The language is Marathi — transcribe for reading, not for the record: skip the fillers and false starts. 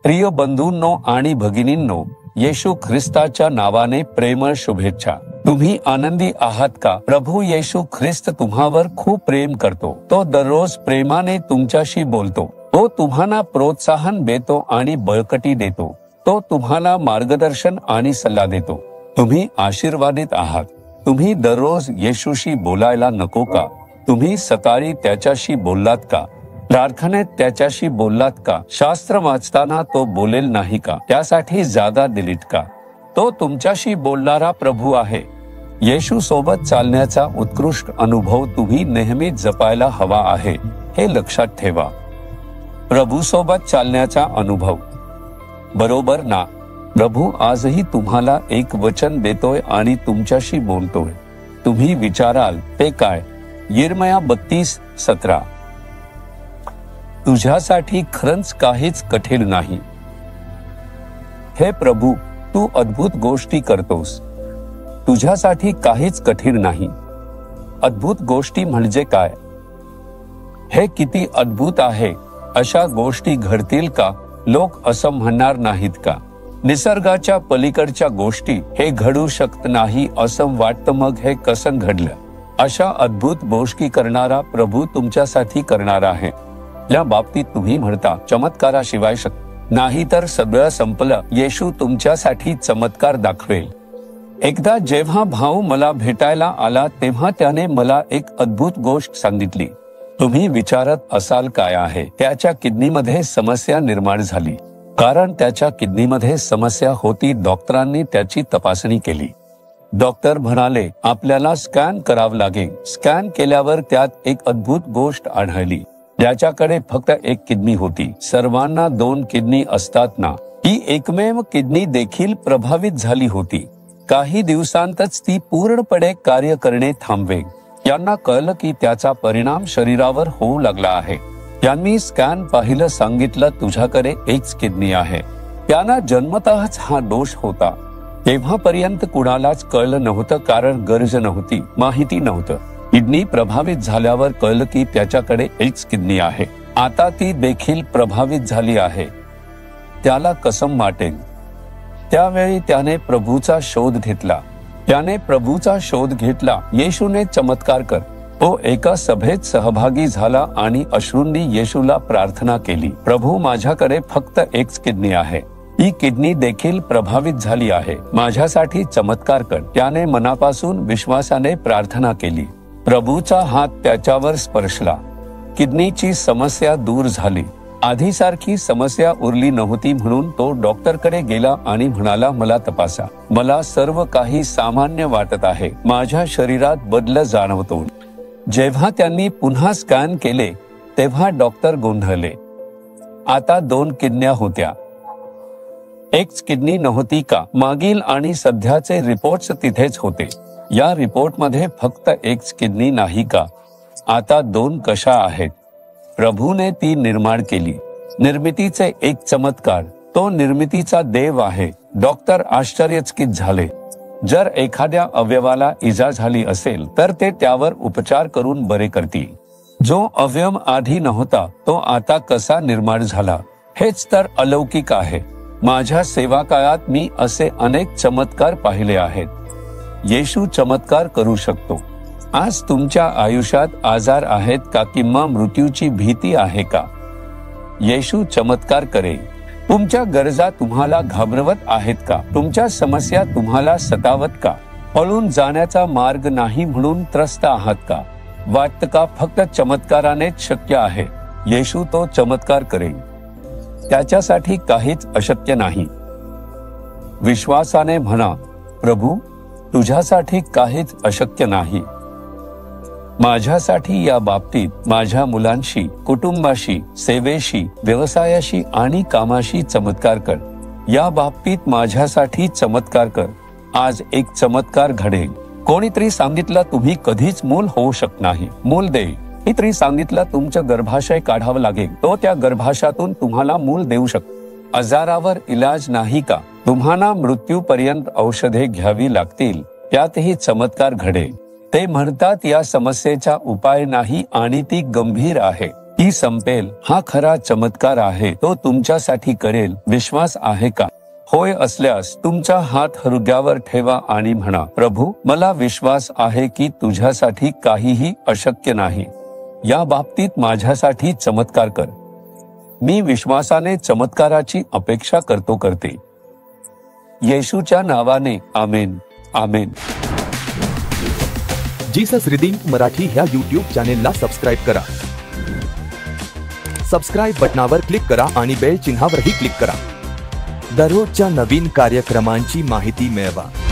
प्रिय बंधूंनो आणि भगिनींनो, येशू ख्रिस्ताच्या नावाने प्रेमळ शुभेच्छा। तुम्ही आनंदी आहात का? प्रभू येशू ख्रिस्त तुम्हावर खूप प्रेम करतो। तो दररोज प्रेमाने तुमच्याशी बोलतो। तो तुम्हाला प्रोत्साहन देतो आणि बळकटी देतो। तो तुम्हाला मार्गदर्शन आणि सल्ला देतो। तुम्ही आशीर्वादित आहात। तुम्ही दररोज येशूशी बोलायला नको का? तुम्ही सकाळी त्याच्याशी बोललात का? प्रार्थनेत त्याच्याशी बोललात का? शास्त्र वाचताना तो बोलेल नाही का? त्यासाठी जागा दिलीत का? तो तुमच्याशी बोलणारा प्रभू आहे। येशू सोबत चालण्याचा उत्कृष्ट अनुभव तुम्ही नेहमी जपायला हवा आहे, हे लक्षात ठेवा। प्रभू सोबत चालण्याचा अनुभव, बरोबर ना? प्रभू आजही तुम्हाला एक वचन देतोय आणि तुमच्याशी बोलतोय। तुम्ही विचाराल, ते काय? यिर्मया 32:17। तुझ्यासाठी खरंच काहीच कठीण नाही। हे प्रभू, तू अद्भुत गोष्टी करतोस। तुझ्यासाठी काहीच कठीण नाही। अद्भुत गोष्टी म्हणजे काय? हे किती अद्भुत आहे, अशा गोष्टी घडतील का? लोक असं म्हणणार नाहीत का? निसर्गाच्या पलीकडच्या गोष्टी हे घडू शकत नाही असं वाटतं, मग हे कसं घडलं? अशा अद्भुत गोष्टी करणारा प्रभू तुमच्यासाठी करणार आहे। या बाबतीत तुम्ही म्हणता, चमत्काराशिवाय शक्य नाही तर सगळं संपलं। येशू तुमच्यासाठी चमत्कार दाखवेल। एकदा जेव्हा भाऊ मला भेटायला आला तेव्हा त्याने मला एक अद्भुत गोष्ट सांगितली। तुम्ही विचारत असाल काय आहे? त्याच्या किडनीमध्ये समस्या निर्माण झाली। कारण त्याच्या किडनीमध्ये समस्या होती। डॉक्टरांनी त्याची तपासणी केली। डॉक्टर म्हणाले, आपल्याला स्कॅन करावं लागेल। स्कॅन केल्यावर त्यात एक अद्भुत गोष्ट आढळली। त्याच्याकडे फक्त एक किडनी होती। सर्वांना 2 किडनी असतात ना? ही एकमेव किडनी देखील प्रभावित झाली होती। काही दिवसांतच ती पूर्णपणे कार्य करणे थांबवे। यांना कळलं की त्याचा परिणाम शरीरावर होऊ लागला आहे। त्यांनी स्कॅन पाहिलं, सांगितलं, तुझ्याकडे एकच किडनी आहे। त्यांना जन्मतःच हा दोष होता। तेव्हापर्यंत कुणालाच कळलं नव्हतं, कारण गरज नव्हती, माहिती नव्हतं। किडनी प्रभावित झाल्यावर कळलं की त्याच्याकडे एकच किडनी आहे। आता ती देखील प्रभावित झाली आहे। त्याला कसं वाटेल? त्यावेळी त्याने प्रभूचा शोध घेतला। येशूने चमत्कार कर। तो एका सभेत सहभागी झाला आणि अश्रूंनी येशूला प्रार्थना केली, प्रभू, माझ्याकडे फक्त एकच किडनी आहे। ही किडनी देखील प्रभावित झाली आहे। माझ्यासाठी चमत्कार कर। त्याने मनापासून विश्वासाने प्रार्थना केली। प्रभूचा हात त्याच्यावर स्पर्शला। किडनीची समस्या दूर झाली। आधीसारखी समस्या उरली नव्हती, म्हणून तो डॉक्टरकडे गेला आणि म्हणाला, मला तपासा। मला सर्व काही सामान्य वाटत आहे। माझ्या शरीरात बदल जाणवतो। जेव्हा त्यांनी पुन्हा स्कॅन केले तेव्हा डॉक्टर गोंधळले। आता 2 किडन्या होत्या, एकच किडनी नव्हती का? मागील आणि सध्याचे रिपोर्ट्स तिथेच होते। या रिपोर्टमध्ये फक्त एकच किडनी नाही का? आता 2 कशा आहेत? प्रभूने ती निर्माण केली। निर्मितीचे एक चमत्कार। तो निर्मितीचा देव आहे। डॉक्टर आश्चर्यचकित झाले। जर एखाद्या अवयवाला इजा झाली असेल तर ते त्यावर उपचार करून बरे करतील। जो अवयव आधी नव्हता तो आता कसा निर्माण झाला, हेच तर अलौकिक आहे। माझ्या सेवा काळात मी असे अनेक चमत्कार पाहिले आहेत। येशू चमत्कार करू शकतो। आज तुमच्या आयुष्यात आजार आहेत का, किंवा मृत्यूची भीती आहे का? येशू चमत्कार करेल। तुमच्या गरजा तुम्हाला घाबरवत आहेत का? तुमच्या समस्या तुम्हाला सतावत का? पळून जाण्याचा मार्ग नाही म्हणून त्रस्त आहात का? वाटतं का फक्त चमत्कारानेच शक्य आहे? येशू तो चमत्कार करेल। त्याच्यासाठी काहीच अशक्य नाही। विश्वासाने म्हणा, प्रभू, तुझ्यासाठी काहीच अशक्य नाही। माझ्यासाठी या बाबतीत माझ्या मुलांशी, कुटुंबाशी, सेवेशी, व्यवसायाशी आणि कामाशी चमत्कार कर। या बाबतीत माझ्यासाठी चमत्कार कर। आज एक चमत्कार घडेल। कोणीतरी सांगितलं तुम्ही कधीच मूल होऊ शकत नाही, मूल देईल। कोणीतरी सांगितलं तुमचं गर्भाशय काढावं लागेल, तो त्या गर्भाशयातून तुम्हाला मूल देऊ शकतो। आजारावर इलाज नाही का? तुम्हाला मृत्यूपर्यंत औषधे घ्यावी लागतील, त्यातही चमत्कार घडेल। ते म्हणतात या समस्येचा उपाय नाही आणि ती गंभीर आहे, ती संपेल. हा खरा चमत्कार आहे, तो तुमच्यासाठी करेल. विश्वास आहे का? होय असल्यास तुमचा हात हृदयावर ठेवा आणि म्हणा, प्रभू, मला विश्वास आहे की तुझ्यासाठी काहीही अशक्य नाही. या बाबतीत माझ्यासाठी चमत्कार कर. मी विश्वासाने चमत्काराची अपेक्षा करते. येशूच्या नावाने आमेन. आमेन. जीसस रिडीम्ड मराठी ह्या YouTube चॅनेलला सबस्क्राईब करा. सबस्क्राईब बटनावर क्लिक करा आणि बेल चिन्हावरही क्लिक करा. दररोजच्या नवीन कार्यक्रमांची माहिती मिळवा.